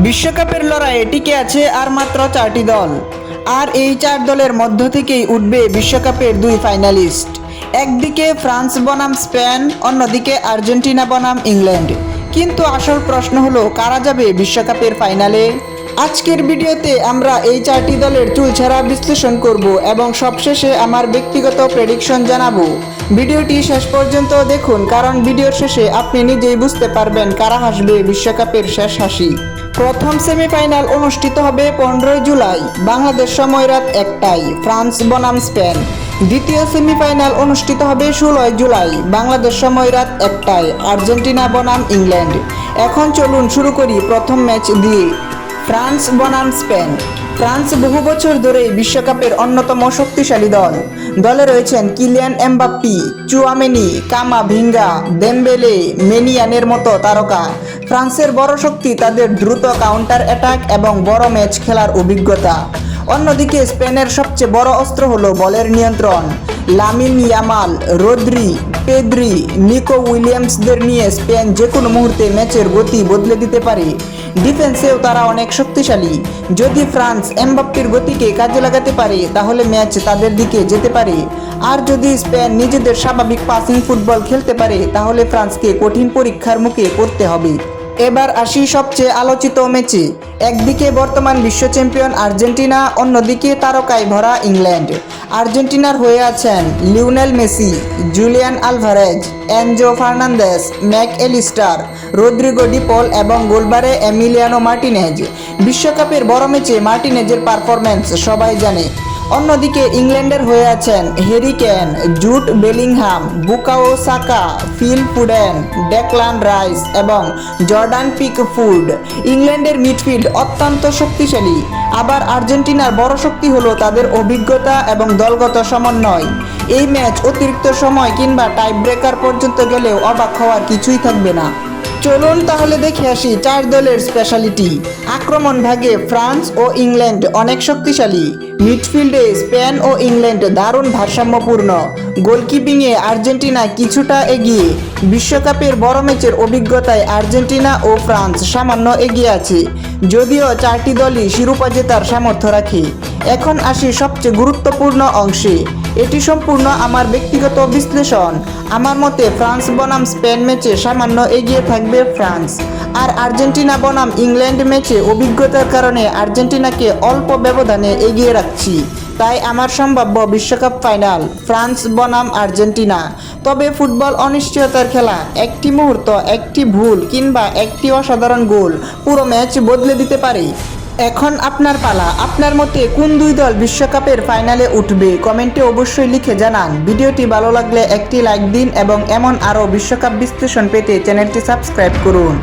বিশ্বকাপের লড়াইয়ে টিকে আছে আর মাত্র 4টি দল। আর এই 4 দলের মধ্য থেকেই উঠবে বিশ্বকাপের 2 ফাইনালিস্ট। একদিকে ফ্রান্স বনাম স্পেন, অন্যদিকে আর্জেন্টিনা বনাম ইংল্যান্ড। কিন্তু আসল প্রশ্ন হলো, কারা যাবে বিশ্বকাপের ফাইনালে? আজকের ভিডিওতে আমরা এই 4টি দলের চুলছেরা বিশ্লেষণ করব এবং সবশেষে আমার ব্যক্তিগত প্রেডিকশন জানাবো। ভিডিওটি শেষ পর্যন্ত দেখুন, কারণ ভিডিওর শেষে আপনি নিজেই বুঝতে পারবেন কারা হাসবে বিশ্বকাপের শেষ হাসি। প্রথম সেমিফাইনাল অনুষ্ঠিত হবে 15 জুলাই, বাংলাদেশ সময় রাত 1টায়, ফ্রান্স বনাম স্পেন। দ্বিতীয় সেমিফাইনাল অনুষ্ঠিত হবে 16 জুলাই, বাংলাদেশ সময় রাত 1টায়, আর্জেন্টিনা বনাম ইংল্যান্ড। এখন চলুন শুরু করি প্রথম ম্যাচ দিয়ে। ফ্রান্স বনাম স্পেন। ফ্রান্স বহু বছর ধরেই বিশ্বকাপের অন্যতম শক্তিশালী দল। দলে রয়েছেন Kylian Mbappe, Tchouameni, Camavinga, Dembele, মেনিয়ানের মতো তারকা। ফ্রান্সের বড় শক্তি তাদের দ্রুত কাউন্টার অ্যাটাক এবং বড় ম্যাচ খেলার অভিজ্ঞতা। অন্যদিকে স্পেনের সবচেয়ে বড় অস্ত্র হলো বলের নিয়ন্ত্রণ। Lamine Yamal, Rodri, Pedri, Nico উইলিয়ামসদের নিয়ে স্পেন যে কোনো মুহূর্তে ম্যাচের গতি বদলে দিতে পারে। ডিফেন্সেও তারা অনেক শক্তিশালী। যদি ফ্রান্স এমবাপ্পির গতিকে কাজে লাগাতে পারে, তাহলে ম্যাচ তাদের দিকে যেতে পারে। আর যদি স্পেন নিজেদের স্বাভাবিক পাসিং ফুটবল খেলতে পারে, তাহলে ফ্রান্সকে কঠিন পরীক্ষার মুখে পড়তে হবে। এবার আসি সবচেয়ে আলোচিত ম্যাচে। একদিকে বর্তমান বিশ্ব চ্যাম্পিয়ন আর্জেন্টিনা, অন্যদিকে তারকায় ভরা ইংল্যান্ড। আর্জেন্টিনার হয়ে আছেন Lionel Messi, Julian Alvarez, Enzo Fernandez, Mac Allister, Rodrigo De Paul এবং গোলবারে এমিলিয়ানো মার্টিনেজ। বিশ্বকাপের বড় ম্যাচে মার্টিনেজের পারফরম্যান্স সবাই জানে। অন্যদিকে ইংল্যান্ডের হয়ে আছেন হ্যারি কেন, জুট বেলিংহাম, বুকাও সাকা, ফিল ফুডেন, ডেক্লান রাইস এবং জর্ডান পিকফোর্ড। ইংল্যান্ডের মিডফিল্ড অত্যন্ত শক্তিশালী। আবার আর্জেন্টিনার বড় শক্তি হলো তাদের অভিজ্ঞতা এবং দলগত সমন্বয়। এই ম্যাচ অতিরিক্ত সময় কিংবা টাই ব্রেকার পর্যন্ত গেলেও অবাক হওয়ার কিছুই থাকবে না। চলুন তাহলে দেখে আসি 4 দলের স্পেশালিটি। আক্রমণ ভাগে ফ্রান্স ও ইংল্যান্ড অনেক শক্তিশালী। মিডফিল্ডে স্পেন ও ইংল্যান্ড দারুণ ভারসাম্যপূর্ণ। গোলকিপিংয়ে আর্জেন্টিনা কিছুটা এগিয়ে। বিশ্বকাপের বড় ম্যাচের অভিজ্ঞতায় আর্জেন্টিনা ও ফ্রান্স সামান্য এগিয়ে আছে, যদিও 4টি দলই শিরোপা জেতার সামর্থ্য রাখে। এখন আসি সবচেয়ে গুরুত্বপূর্ণ অংশে। এটি সম্পূর্ণ আমার ব্যক্তিগত বিশ্লেষণ। আমার মতে ফ্রান্স বনাম স্পেন ম্যাচে সামান্য এগিয়ে থাকবে ফ্রান্স, আর আর্জেন্টিনা বনাম ইংল্যান্ড ম্যাচে অভিজ্ঞতার কারণে আর্জেন্টিনাকে অল্প ব্যবধানে এগিয়ে রাখছি। তাই আমার সম্ভাব্য বিশ্বকাপ ফাইনাল ফ্রান্স বনাম আর্জেন্টিনা। তবে ফুটবল অনিশ্চয়তার খেলা। একটি মুহূর্ত, একটি ভুল কিংবা একটি অসাধারণ গোল পুরো ম্যাচ বদলে দিতে পারে। এখন আপনার পালা। আপনার মতে কোন 2 দল বিশ্বকাপের ফাইনালে উঠবে কমেন্টে অবশ্যই লিখে জানান। ভিডিওটি ভালো লাগলে একটি লাইক দিন এবং এমন আরও বিশ্বকাপ বিশ্লেষণ পেতে চ্যানেলটি সাবস্ক্রাইব করুন।